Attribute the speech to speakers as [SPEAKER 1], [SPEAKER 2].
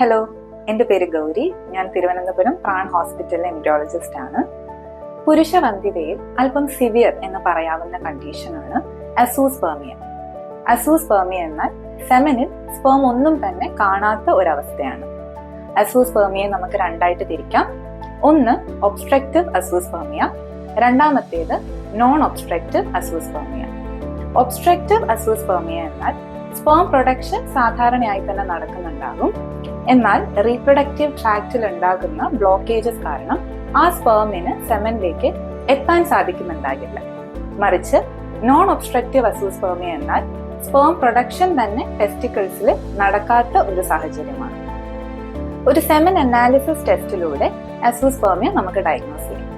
[SPEAKER 1] Hello, എൻ്റെ പേര് ഗൗരി. ഞാൻ തിരുവനന്തപുരം പ്രാൺ ഹോസ്പിറ്റലിലെ എംബ്രിയോളജിസ്റ്റ് ആണ്. പുരുഷവന്ധ്യതയിൽ അല്പം സിവിയർ എന്ന് പറയാവുന്ന കണ്ടീഷനാണ് അസൂസ്പെർമിയ. അസൂസ്പെർമിയ എന്നാൽ സെമനിൽ സ്പേം ഒന്നും തന്നെ കാണാത്ത ഒരവസ്ഥയാണ്. അസൂസ്പെർമിയെ നമുക്ക് രണ്ടായിട്ട് തിരിക്കാം. ഒന്ന് ഒബ്സ്ട്രക്റ്റീവ് അസൂസ്പെർമിയ, രണ്ടാമത്തേത് non obstructive azoospermia. Obstructive azoospermia എന്നാൽ സ്പേം പ്രൊഡക്ഷൻ സാധാരണയായി തന്നെ നടക്കുന്നുണ്ടാകും. എന്നാൽ റീപ്രൊഡക്റ്റീവ് ട്രാക്റ്റിൽ ഉണ്ടാകുന്ന ബ്ലോക്കേജസ് കാരണം ആ സ്പേമിന് സെമനിലേക്ക് എത്താൻ സാധിക്കുന്നുണ്ടാകില്ല. മറിച്ച് നോൺ ഒബ്സ്ട്രക്റ്റീവ് അസൂസ്പെർമിയ എന്നാൽ സ്പേം പ്രൊഡക്ഷൻ തന്നെ ടെസ്റ്റിക്കിൾസിൽ നടക്കാത്ത ഒരു സാഹചര്യമാണ്. ഒരു സെമൻ അനാലിസിസ് ടെസ്റ്റിലൂടെ അസൂസ്പെർമിയ നമുക്ക് ഡയഗ്നോസ് ചെയ്യാം.